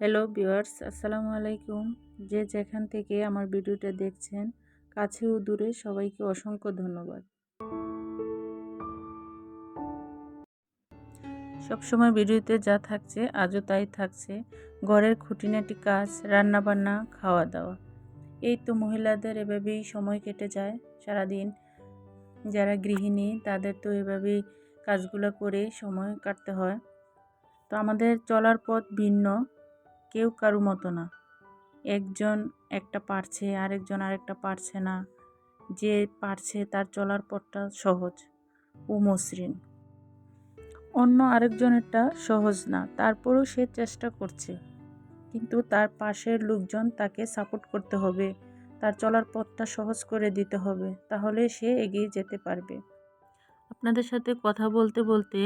Hello viewers, আসসালামু আলাইকুম। যে যেখান থেকে আমার ভিডিওটা দেখছেন, কাছে ও দূরে সবাইকে অসংখ্য ধন্যবাদ। সবসময় ভিডিওতে যা থাকছে আজও তাই থাকছে। ঘরের খুঁটিনাটি কাজ, রান্নাবান্না, খাওয়া দাওয়া। এই তো মহিলাদের এভাবেই সময় কেটে যায় সারাদিন। যারা গৃহিণী তাদের তো এভাবেই কাজগুলো করে সময় কাটতে হয়। তো আমাদের চলার পথ ভিন্ন, কেউ কারো মতো না। একজন একটা পারছে, আরেকজন আরেকটা পারছে না। যে পারছে তার চলার পথটা সহজ ও মসৃণ, অন্য আরেকজনেরটা সহজ না, তারপরও সে চেষ্টা করছে। কিন্তু তার পাশের লোকজন তাকে সাপোর্ট করতে হবে, তার চলার পথটা সহজ করে দিতে হবে, তাহলে সে এগিয়ে যেতে পারবে। আপনাদের সাথে কথা বলতে বলতে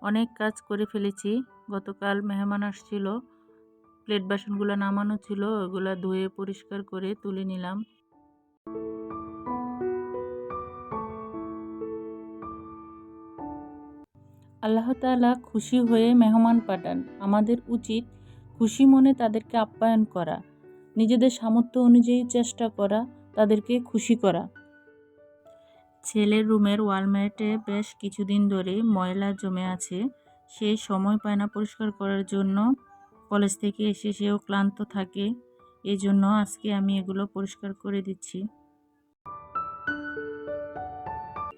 অনেক কাজ করে ফেলেছি। গতকাল মেহমান আসছিল, প্লেট বাসনগুলো নামানো ছিল, ওগুলো ধুয়ে পরিষ্কার করে তুলে নিলাম। আল্লাহ তাআলা খুশি হয়ে মেহমান পাঠান। আমাদের উচিত খুশি মনে তাদেরকে আপ্যায়ন করা, নিজেদের সামর্থ্য অনুযায়ী চেষ্টা করা, তাদেরকে খুশি করা। ছেলের রুমের ওয়ালমেটে বেশ কিছুদিন ধরে ময়লা জমে আছে। সে সময় পায় না পরিষ্কার করার জন্য। কলেজ থেকে এসে সেও ক্লান্ত থাকে, এই জন্য আজকে আমি এগুলো পরিষ্কার করে দিচ্ছি।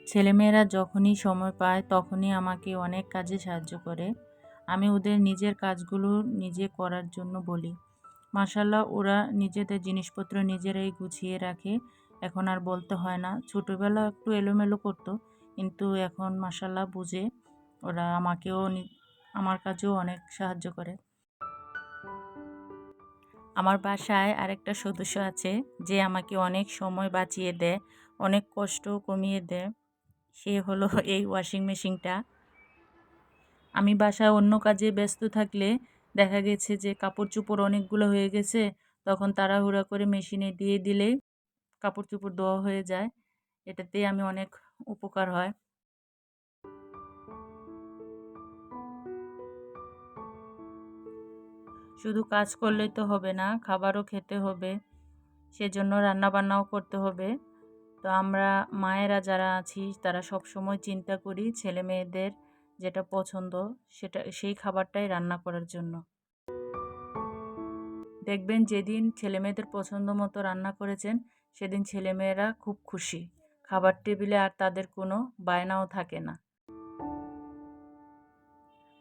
ছেলেমেয়েরা যখনই সময় পায় তখনই আমাকে অনেক কাজে সাহায্য করে। আমি ওদের নিজের কাজগুলো নিজে করার জন্য বলি। মাশাআল্লাহ, ওরা নিজেদের জিনিসপত্র নিজেরাই গুছিয়ে রাখে। এখন আর বলতে হয় না। ছোটোবেলা একটু এলোমেলো করতো, কিন্তু এখন মাশাআল্লাহ বুঝে। ওরা আমার কাজেও অনেক সাহায্য করে। আমার বাসায় আরেকটা সদস্য আছে যে আমাকে অনেক সময় বাঁচিয়ে দেয়, অনেক কষ্ট কমিয়ে দেয়। সে হলো এই ওয়াশিং মেশিনটা। আমি বাসায় অন্য কাজে ব্যস্ত থাকলে দেখা গেছে যে কাপড় চোপড় অনেকগুলো হয়ে গেছে, তখন তাড়াহুড়া করে মেশিনে দিয়ে দিলেই কাপড় চোপড় ধোয়া হয়ে যায়। এটাতে আমি অনেক উপকার হয়। শুধু কাজ করলেই তো হবে না, খাবারও খেতে হবে, সেজন্য রান্নাবান্নাও করতে হবে। তো আমরা মায়েরা যারা আছি তারা সব সময় চিন্তা করি ছেলে মেয়েদের যেটা পছন্দ সেই খাবারটাই রান্না করার জন্য। দেখবেন যেদিন ছেলেমেয়েদের পছন্দ মতো রান্না করেছেন সেদিন ছেলেমেয়েরা খুব খুশি। খাবার টেবিলে আর তাদের কোনো বায়নাও থাকে না।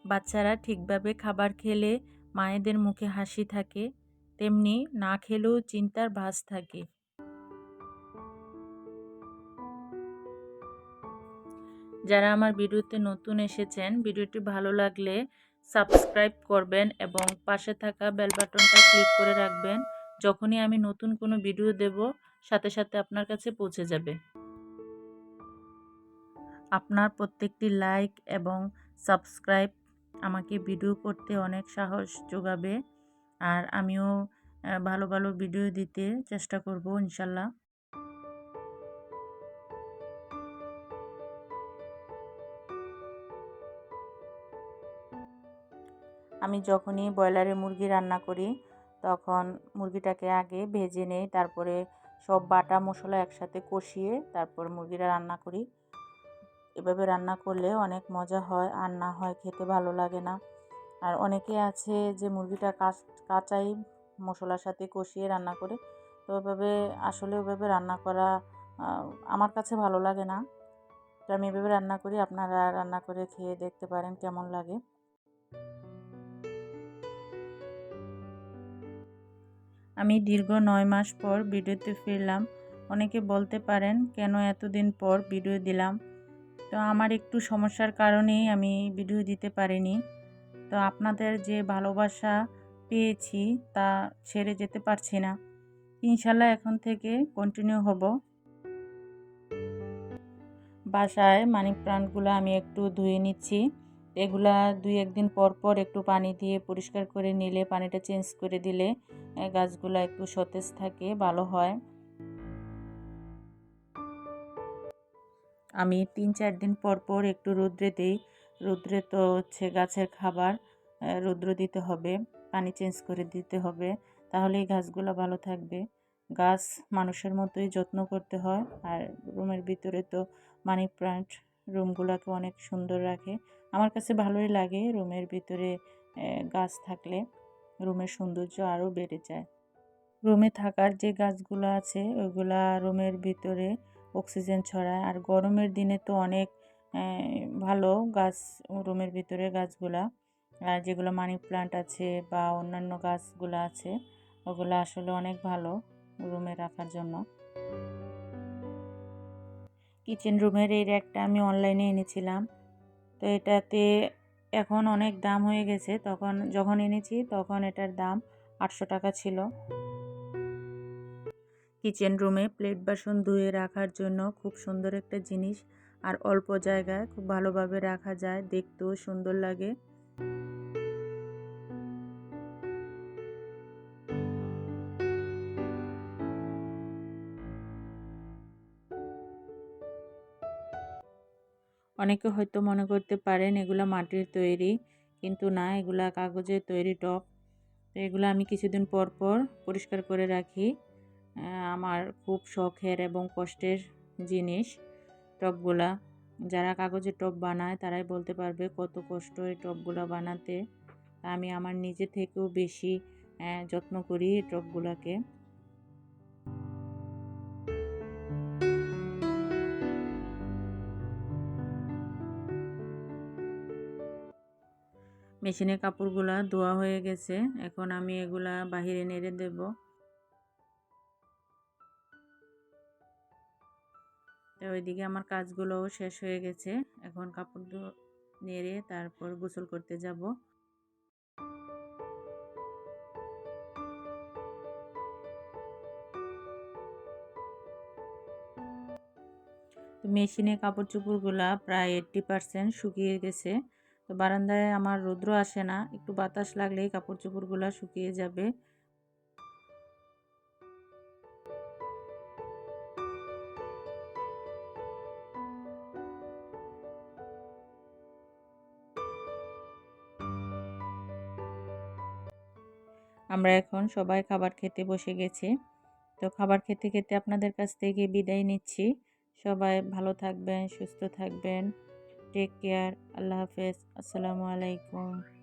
বাচ্চারা ঠিকভাবে খাবার খেলে মায়েদের মুখে হাসি থাকে, তেমনি না খেলেও চিন্তার ভাঁজ থাকে। যারা আমার ভিডিওতে নতুন এসেছেন, ভিডিওটি ভালো লাগলে সাবস্ক্রাইব করবেন এবং পাশে থাকা বেল বাটনটা ক্লিক করে রাখবেন। যখনই আমি নতুন কোনো ভিডিও দেব, সাথে সাথে আপনার কাছে পৌঁছে যাবে। আপনার প্রত্যেকটি লাইক এবং সাবস্ক্রাইব আমাকে ভিডিও করতে অনেক সাহস যোগাবে। আর আমিও ভালো ভালো ভিডিও দিতে চেষ্টা করব ইনশাল্লাহ। আমি যখনই ব্রয়লারের মুরগি রান্না করি তখন মুরগিটাকে আগে ভেজে নেই, তারপরে সব বাটা মশলা একসাথে কষিয়ে তারপর মুরগিটা রান্না করি। এভাবে রান্না করলে অনেক মজা হয়, আর না হয় খেতে ভালো লাগে না। আর অনেকে আছে যে মুরগিটা কাঁচাই মশলার সাথে কষিয়ে রান্না করে, তো ওইভাবে আসলে ওইভাবে রান্না করা আমার কাছে ভালো লাগে না। তো আমি এভাবে রান্না করি, আপনারা রান্না করে খেয়ে দেখতে পারেন কেমন লাগে। আমি দীর্ঘ 9 মাস পর ভিডিওতে ফিরলাম। অনেকে বলতে পারেন কেন এতদিন পর ভিডিও দিলাম। তো আমার একটু সমস্যার কারণেই আমি ভিডিও দিতে পারিনি। তো আপনাদের যে ভালোবাসা পেয়েছি তা ছেড়ে যেতে পারছি না। ইনশাল্লাহ এখন থেকে কন্টিনিউ হব। বাসায় মানি প্লান্টগুলো আমি একটু ধুয়ে নিচ্ছি। এগুলা 2-1 দিন পর পর একটু পানি দিয়ে পরিষ্কার করে নিলে, পানিটা চেঞ্জ করে দিলে গাছগুলো একটু সতেজ থাকে, ভালো হয়। আমি 3-4 দিন পর পর একটু রৌদ্রে দিই। রৌদ্রে তো হচ্ছে গাছের খাবার, রৌদ্র দিতে হবে। পানি চেঞ্জ করে দিতে হবে, তাহলেই গাছগুলো ভালো থাকবে। গাছ মানুষের মতোই যত্ন করতে হয়। আর রুমের ভিতরে তো মানি প্লান্ট রুমগুলোকে অনেক সুন্দর রাখে। আমার কাছে ভালোই লাগে রুমের ভিতরে গাছ থাকলে রুমের সৌন্দর্য আরও বেড়ে যায়। রুমে থাকার যে গাছগুলো আছে ওইগুলা রুমের ভিতরে অক্সিজেন ছড়ায়। আর গরমের দিনে তো অনেক ভালো গাছ রুমের ভিতরে গাছগুলা, আর যেগুলো মানি প্লান্ট আছে বা অন্যান্য গাছগুলো আছে ওগুলো আসলে অনেক ভালো রুমে রাখার জন্য। কিচেন রুমের এই র্যাকটা আমি অনলাইনে এনেছিলাম। তো এটাতে এখন অনেক দাম হয়ে গেছে, তখন যখন এনেছি তখন এটার দাম 800 টাকা ছিল। কিচেন রুমে প্লেট বাসন ধুয়ে রাখার জন্য খুব সুন্দর একটা জিনিস, আর অল্প জায়গায় খুব ভালোভাবে রাখা যায়, দেখতেও সুন্দর লাগে। অনেকে হয়তো মনে করতে পারেন এগুলা মাটির তৈরি, কিন্তু না, এগুলা কাগজের তৈরি টব। তো এগুলো আমি কিছুদিন পর পর পরিষ্কার করে রাখি। আমার খুব শখের এবং কষ্টের জিনিস টবগুলা। যারা কাগজের টব বানায় তারাই বলতে পারবে কত কষ্ট এই টবগুলা বানাতে। আমি আমার নিজে থেকেও বেশি যত্ন করি এই টবগুলাকে। মেশিনে কাপড়গুলা ধোয়া হয়ে গেছে, এখন আমি এগুলা বাহিরে নেড়ে দেব। তো ওইদিকে আমার কাজগুলোও শেষ হয়ে গেছে, এখন কাপড় নেড়ে তারপর গোসল করতে যাব। তো মেশিনে কাপড় চোপড়গুলা প্রায় 80% শুকিয়ে গেছে। তো বারান্দায় আমার রৌদ্র আসে না, একটু বাতাস লাগলেই কাপড় চোপড়গুলা শুকিয়ে যাবে। আমরা এখন সবাই খাবার খেতে বসে গেছি। তো খাবার খেতে খেতে আপনাদের কাছ থেকে বিদায় নিচ্ছি। সবাই ভালো থাকবেন, সুস্থ থাকবেন। Take care. আল্লাহ হাফেজ। আসসালামু আলাইকুম।